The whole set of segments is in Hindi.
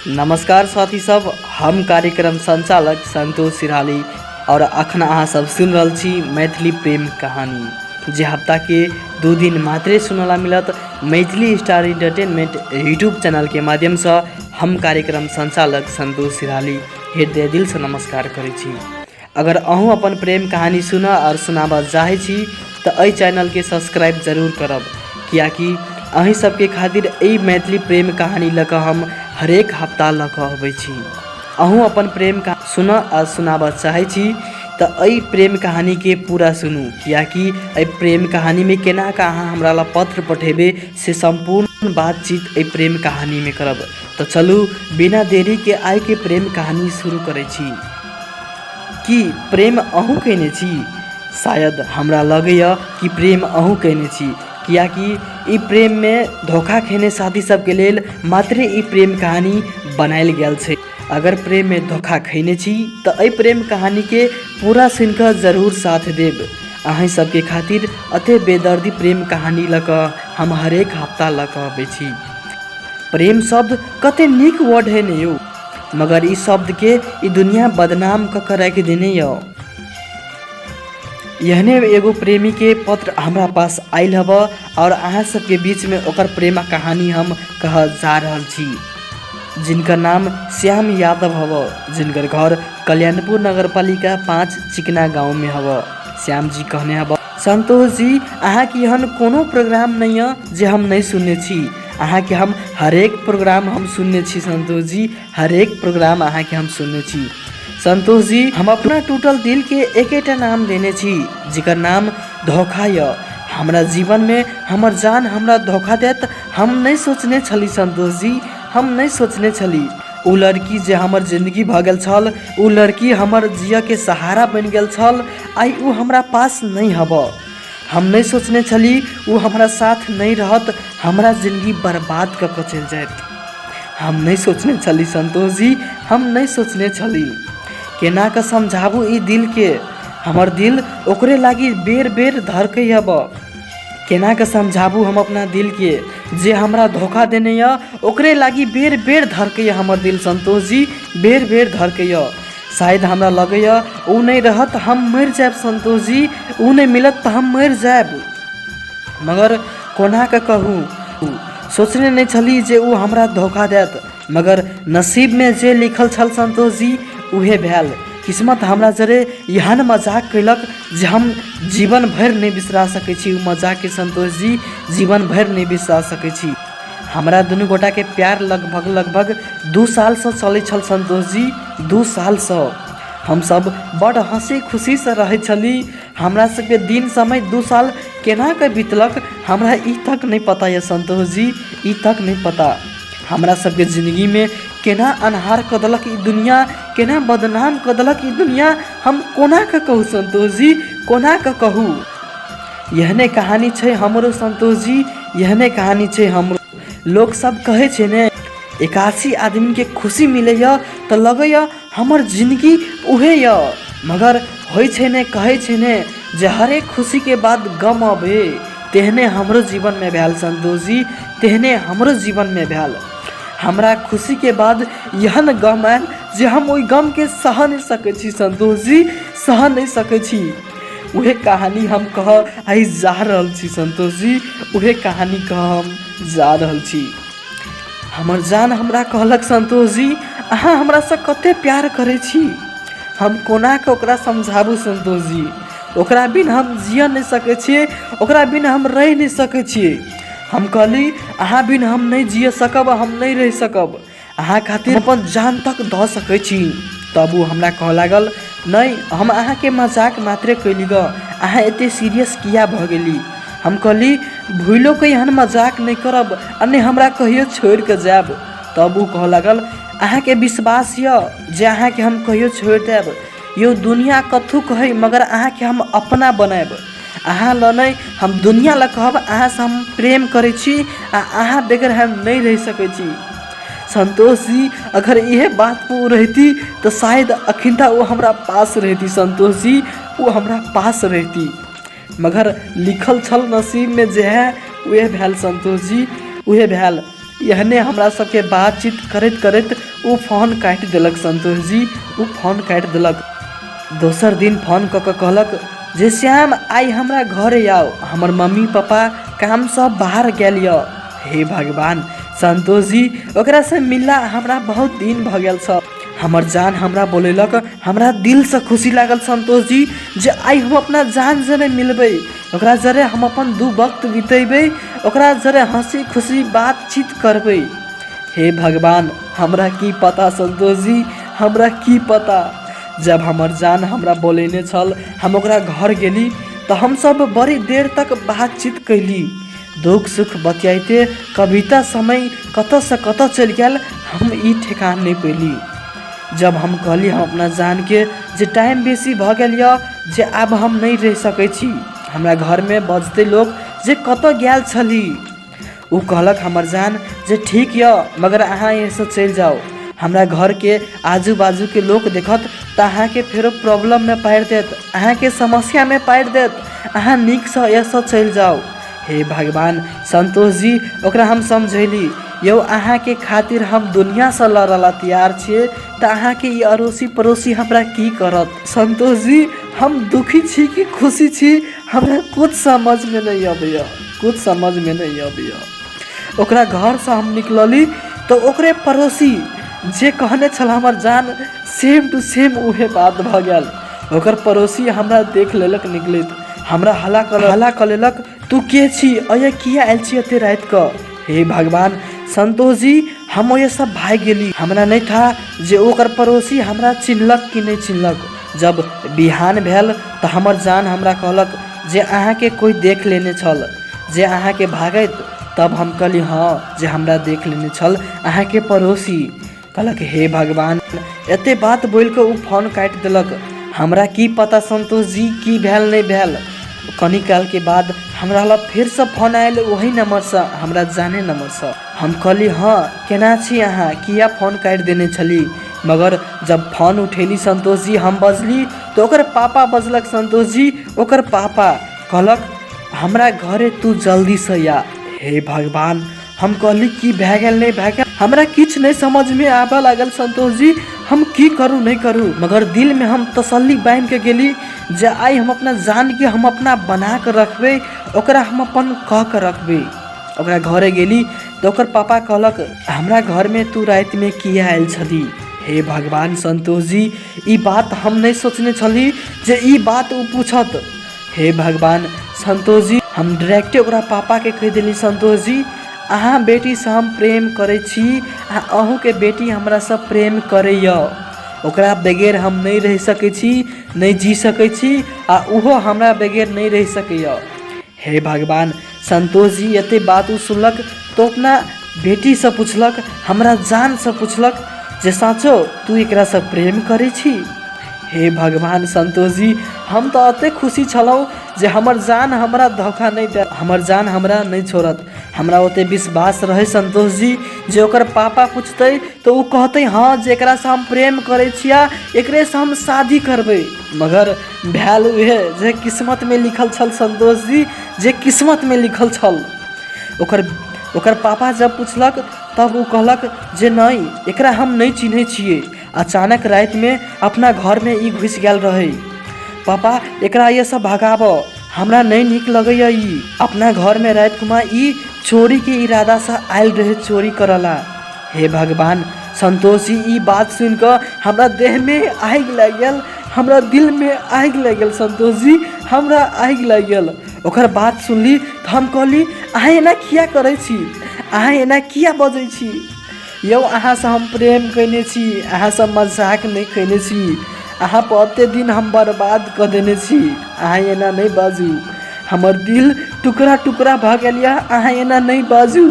नमस्कार साथी सब, हम कार्यक्रम संचालक संतोष सिरहाली और अखन अहाँ सब सुन रहल छी मैथिली प्रेम कहानी जे हफ्ता के 2 दिन मात्रे सुनला मिलत Maithili star entertainment YouTube channel के माध्यम से। हम कार्यक्रम संचालक संतोष सिरहाली हृदय दिल से नमस्कार करै छी। अगर अहूँ अपन प्रेम कहानी सुना और सुनाबा चाहे छी तो एहि चैनल के सब्सक्राइब जरूर करब, कियाकि अहीं सबके खातिर एहि मैथिली प्रेम कहानी लऽ कऽ हम हरेक हफ्ता लऽ कऽ अबै छी। अहूँ अपन प्रेम का सुना आ सुनाबा चाहे छी तो एहि प्रेम कहानी के पूरा सुनू, कियाकि एहि प्रेम कहानी में केना का अहाँ हमरा ला पत्र पठेबे से संपूर्ण बातचीत एहि प्रेम कहानी में करब। तो चलू बिना देरी के आइ के प्रेम कहानी शुरू करै छी। कि प्रेम अहूँ केने छी? शायद हमरा लगैया कि प्रेम अहूँ केने छी, कियाकि ई प्रेम में धोखा खेने साथी सबके लेल मात्रे ई प्रेम कहानी बनायल गेल छै। अगर प्रेम में धोखा खैने छी तो एहि प्रेम कहानी के पूरा सुन कऽ जरूर साथ देब। अहाँ सबके खातिर अते बेदर्दी प्रेम कहानी लऽ कऽ हम हरेक हफ्ता लऽ कऽ अबै छी। प्रेम शब्द कते नीक वर्ड है ने यौ, मगर ई शब्द के ई दुनिया बदनाम कऽ के रख देने यौ। यहने एगो प्रेमी के पत्र हमरा पास आयल हब और अहाँ सबके बीच में ओकर प्रेम कहानी हम कह जा रहल छी, जिनका नाम श्याम यादव हब, जिनकर घर कल्याणपुर नगरपालिका 5 चिकना गांव में हब। श्याम जी कहने हब, संतोष जी अहाँ की हन कोनो प्रोग्राम नहीं है जे हम नहीं सुनने छी। अहाँ के हम हरेक प्रोग्राम हम सुनने छी संतोष जी, हरेक प्रोग्राम अहाँ के हम सुनने छी। संतोष जी हम अपना टूटल दिल के एकेटा नाम देने छी, जिकर नाम धोखा य। हमरा जीवन में हमर जान हमरा धोखा देत हम नहीं सोचने छली संतोष जी, हम नहीं सोचने छली। उ लड़की जे हमर जिंदगी भ गेल छल, उ लड़की हमर जिया के सहारा बन गेल छल, आई उ हमरा पास नहीं हब। हम नहीं सोचने छली उ हमरा साथ नहीं रहत, हमरा जिंदगी बर्बाद क के चल जात। हम नहीं सोचने छली संतोष जी, हम नहीं सोचने छली। केना के समझाबू ई दिल के, हमर दिल ओकरे लागी बेर बेर धड़कै हब। केना के समझाबू हम अपना दिल के जे हमरा धोखा देने य, ओकरे लागी बेर बेर धड़कै हमर दिल संतोष जी, बेर बेर धड़कै। शायद हमरा लगैया उ नहीं रहत हम मर जाब संतोष जी, उ नहीं मिलत तो हम मर जाब। मगर कोना के कहूँ, सोचने नहीं छली जे उ हमरा धोखा देत, मगर नसीब में जे लिखल छल संतोष जी उहे भेल। किस्मत हमरा जरे एहन मजाक कैलक जे हम जीवन भर नहीं बिसरा सकै छी। उ मजाक के संतोष जी जीवन भर नहीं बिसरा सकै छी। हमरा दुनू गोटा के प्यार लगभग 2 साल से चलै छल संतोष जी, 2 साल से। हम सब बड़ हंसी खुशी से रहे छली। हमरा सबके दिन समय 2 साल केना के बीतलक हमरा ई तक नहीं पता है संतोष जी, ई तक नहीं पता। हमरा सबके जिंदगी में केना अनहार क देलक ई दुनिया, केना बदनाम क देलक ई दुनिया, हम कोना के कहू संतोष जी, कोना के कहू। यहने कहानी छै हमरो संतोष जी, यहने कहानी छै हमरो। लोग सब कहे छै ने 81 आदमी के खुशी मिले तो लगे हमर जिंदगी उहे य, मगर होय छै ने, कहे छै ने जे हरेक खुशी के बाद गम आबे, तेहने हमरो जीवन में भेल संतोष जी, तेहने हमरो जीवन में भेल। हमरा खुशी के बाद यहन गम आयल जे हम ओहि गम के सह नहीं सकै छी संतोष जी, सह नहीं सकै छी। उहे कहानी हम कह आई जा रहल छी संतोष जी, उहे कहानी कह हम जा रहल छी। हमर जान हमरा कहलक संतोष जी अहाँ हमरा से कते प्यार करे छी, हम कोना के ओकरा समझाबू संतोष जी। ओकरा बिन हम जिय नहीं सकै छियै, ओकरा बिन हम रह नहीं सकै छियै। हम कहली अहाँ बिन हम नहीं जिय सकब, हम नहीं रह सकब, अहाँ खातिर अपन जान तक द सकै छी। तब वो हमरा कह लागल नहीं हम अहाँ के मजाक मात्रे कैली ग, अहाँ एते सीरियस किया भ गेली। हम कहली भूलो के यहाँ मजाक नहीं करब, अन्य हमरा कहियो छोड़ के जाब। तब वो कह लागल अहाँ के विश्वास य जे अहाँ के हम कहियो छोड़ देब, यो दुनिया कथू कहे मगर अहाँ के हम अपना बनाब। अहाँ ल नहीं हम दुनिया ल कहब अहाँ से हम प्रेम करे छी, अहाँ बगैर हम नहीं रह सकै छी। संतोष जी अगर यह बात वो रहती तो शायद अखिनता वो हमरा पास रहती संतोष जी, वो हमरा पास रहती। मगर लिखल छल नसीब में जे है वह भेल संतोष जी, वह भेल। यहने हमरा सबके बातचीत करैत करैत उ फोन काटि देलक संतोष जी। उ फोन काटि देलक। दोसर दिन फोन कऽ के कहलक जे श्याम आई हमरा घरे आओ, हमर मम्मी पापा काम सब बाहर गेल य। हे भगवान संतोष जी ओकरा से मिलला हमरा बहुत दिन भ गेल छ। हमर जान हमरा बोलेलक, हमरा दिल से खुशी लागल संतोष जी जे आई हम अपना जान जरे मिलबै, ओकरा जरे हम अपन दू वक्त बितेबै, ओकरा जरे हंसी खुशी बातचीत करबै। हे भगवान हमरा की पता संतोष जी, हमरा की पता। जब हमर जान हमरा बोलेने छल हम ओकरा घर गेली तो हम सब बड़ी देर तक बातचीत कैली, दुख सुख बतियाइते कविता समय कत से कत चल गया हम ई ठेकान नहीं पैली। जब हम कहली हम अपना जान के जे टाइम बेसी भ गेल य, जे अब हम नहीं रह सकै छी, हमरा घर में बजते लोग जे कत गेल छली। उ कहलक हमर जान जे ठीक य मगर अहाँ यहाँ से चल जाओ, हमरा घर के आजू बाजू के लोग देखत तो अहाँ के फेरो प्रॉब्लम में पार देत, अहाँ के समस्या में पार देत, अहाँ निक से ऐसा चल जाओ। हे भगवान संतोष जी ओकरा हम समझैली, यौ अहाँ के खातिर हम दुनिया से लड़ला तैयार छे तो अहाँ के ये अड़ोसी पड़ोसी हमरा की करत। संतोष जी हम दुखी छी कि खुशी छी हमरा कुछ समझ में नहीं आबैया, कुछ समझ में नहीं आबैया। ओकरा घर से हम निकलली तो ओकरे पड़ोसी जे कहने छल हमर जान सेम टू सेम उहे बात भ गेल। ओकर पड़ोसी हमरा देख लेलक निकलैत, हमरा हला कर लेलक तू के छी, अये किया आयल छी एते रात क। हे भगवान संतोष जी हम ये सब भाग गेली, हमरा नहीं था जे ओकर पड़ोसी हमरा चिन्हलक कि नहीं चिन्हलक। जब बिहान भेल तो हमर जान हमरा कहलक जे अहाँ के कोई देख लेने छल, जे अहाँ के भागैत। तब हम कहली हाँ जे हमरा देख लेने छल अहाँ के पड़ोसी। कहलक हे भगवान एते बात बोल के उ फोन काट देलक। हमरा की पता संतोष जी की भेल नहीं भेल। कनी काल के बाद हमरा ला फिर से फोन आयल वही नंबर से, हमरा जाने नंबर से। हम कहली हाँ केना छी अहाँ, किया फोन काट देने छली। मगर जब फोन उठेली संतोष जी हम बजली तो ओकर पापा बजलक संतोष जी। ओकर पापा कहलक हमरा घरे तू जल्दी से आ। हे भगवान हम कहली की भए गेल नहीं भए गेल, हमरा किछ नहीं समझ में आबे लागल संतोष जी, हम की करूँ नहीं करूँ। मगर दिल में हम तसल्ली बांध के गेली जे आई हम अपना जान के हम अपना बना के रखबे, ओकरा हम अपन कह के रखबे। ओकरा घरे गेली तो ओकर पापा कहलक हमरा घर में तू रात में किया आयल छली। हे भगवान संतोष जी ई बात हम नहीं सोचने छली जे ई बात उ पूछत। हे भगवान संतोष जी हम डायरेक्टे ओकरा पापा के कह देली संतोष जी अहाँ बेटी से हम प्रेम करे छी, अहूँ के बेटी हमरा से प्रेम करैया, ओकरा बगैर हम नहीं रह सकै छी, नहीं जी सकै छी, आ उहो हमरा बगैर नहीं रह सकैया। हे भगवान संतोष जी एते बात उ सुनलक तो अपना बेटी से पूछलक, हमरा जान से पूछलक जे साँचो तू एकरा से प्रेम करे छी। हे भगवान संतोष जी हम तो अते खुशी छलौ जे हमर जान हमरा धोखा नहीं दे, हमर जान हमरा नहीं छोड़त। हमरा ओते विश्वास रहे संतोष जी जे ओकर पापा पूछते तो उ कहते हाँ जेकरा से हम प्रेम करे छिया एकरे से हम शादी करबे। मगर भैल उहे जे किस्मत में लिखल छल संतोष जी, जे किस्मत में लिखल छल। ओकर पापा जब पूछलक तब उ कहलक जे नहीं एकरा हम नहीं चिन्हे छिए। अचानक रात में अपना घर में ई घुस गेल रहे। पापा एकरा ये सब भगाब, हमरा नहीं निक लगैया। ई अपना घर में रात कुमा ई चोरी के इरादा से आयल रहे, चोरी करला। हे भगवान संतोष जी ई बात सुन कर हमरा देह में आग लग गेल, हमरा दिल में आग लग गेल संतोष जी, हमरा आग लग गेल। ओकर बात सुनली तो हम कहली अहाँ एना किया करे छी, अहाँ एना किया बजै छी। यौ अहाँ से हम प्रेम कैने छी, अहाँ से मजाक नहीं कैने छी, अहाँ पर दिन हम बर्बाद कर देने छी, अहाँ एना नहीं बाजू, हमर दिल टुकड़ा टुकड़ा भ गेल या, अहाँ एना नहीं बाजू।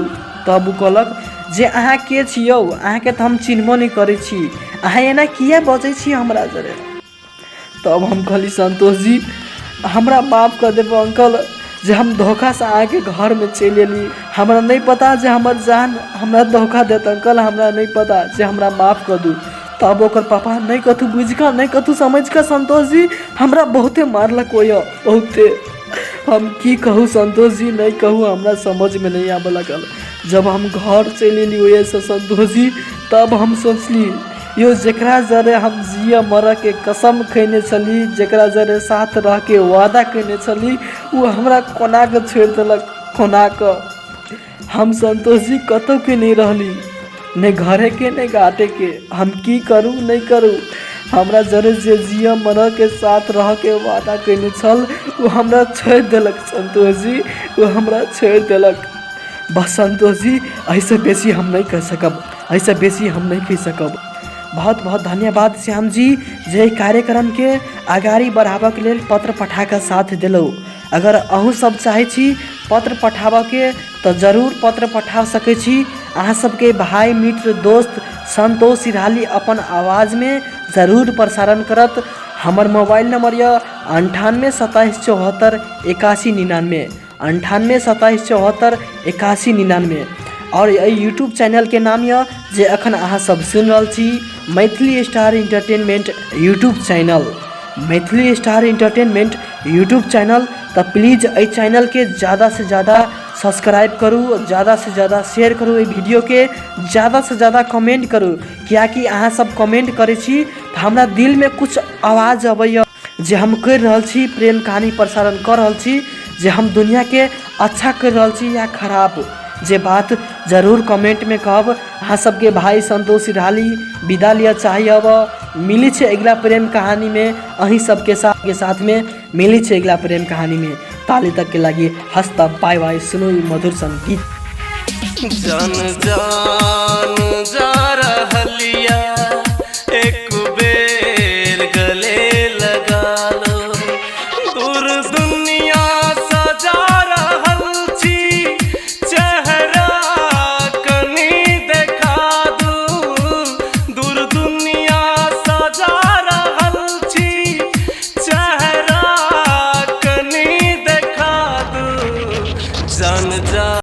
तब कहलक जे अहाँ के छियौ, अहाँ के तो हम चिन्हबो नहीं करे छी, अहाँ एना किया बजै छी हमरा जरे। तब हम कहली संतोष जी हमरा माफ कर देबो अंकल जे हम धोखा से आके घर में चल एली, हमरा नहीं पता जे हमर जान हमरा धोखा देत अंकल, हमरा नहीं पता जे हमरा माफ कर दू। तब ओकर पापा नहीं कथू बुझ कर नहीं कथू समझ कर संतोष जी हमरा बहुते मारलक होया, बहुते। हम की कहूँ संतोष जी नहीं कहूँ, हमरा समझ में नहीं आबे लगल। जब हम घर चलि एली ओहिसँ संतोष जी, तब हम सोचली यो जकरा जरे हम जिया मरऽ के कसम खैने छली, जकरा जरे साथ रह के वादा कैने छली, वो हमरा कोना के छोड़ देलक। कोना के हम संतोष जी कतौ के नहीं रहली, नहीं घरे के नहीं घाटे के। हम की करूँ नहीं करूँ, हमरा जरे जे जिया मरऽ के साथ रह के वादा कैने छल वो हमरा छोड़ देलक संतोष जी, वो हमरा छोड़ देलक। बस संतोष जी ऐसे बेसी हम नहीं कर सकब, ऐसे बेसी हम नहीं कह सकब। बहुत बहुत धन्यवाद श्याम जी जे कार्यक्रम के आगाड़ी बढ़ाबऽ के लेल पत्र पठा के साथ दिलौ। अगर अहूँ सब चाहे छी पत्र पठाबऽ के तो जरूर पत्र पठा सकै छी। अहाँ सबके भाई मित्र दोस्त संतोष सिराली अपन आवाज़ में ज़रूर प्रसारण करत। हमर मोबाइल नंबर यऽ 98 27 74 81 99, 98 27 74 81 99। और यूट्यूब चैनल के नाम यऽ जे अखन अहाँ सब सुन रहल छी, Maithili star entertainment YouTube channel, Maithili star entertainment YouTube channel. तो प्लीज़ ए चैनल के ज़्यादा से ज़्यादा सब्सक्राइब करूँ, ज़्यादा से ज़्यादा शेयर करूँ, वीडियो के ज़्यादा से ज़्यादा कमेंट करूँ। कियाकि अहाँ सब कमेंट करे छी तो हमरा दिल में कुछ आवाज़ अबैया जे हम कर रहल छी, प्रेम कहानी प्रसारण कर रहल छी, जे हम दुनिया के अच्छा कर रहल छी या खराब, जे बात जरूर कमेंट में कहब। अहाँ सबके भाई संतोष सिराली विदा लिया चाहिए। अब मिली छे अगला प्रेम कहानी में, अहीं सबके साथ में मिली छे अगला प्रेम कहानी में। ताली तक के लगी हंसता बाय बाय। सुनो मधुर संगीत। जान जान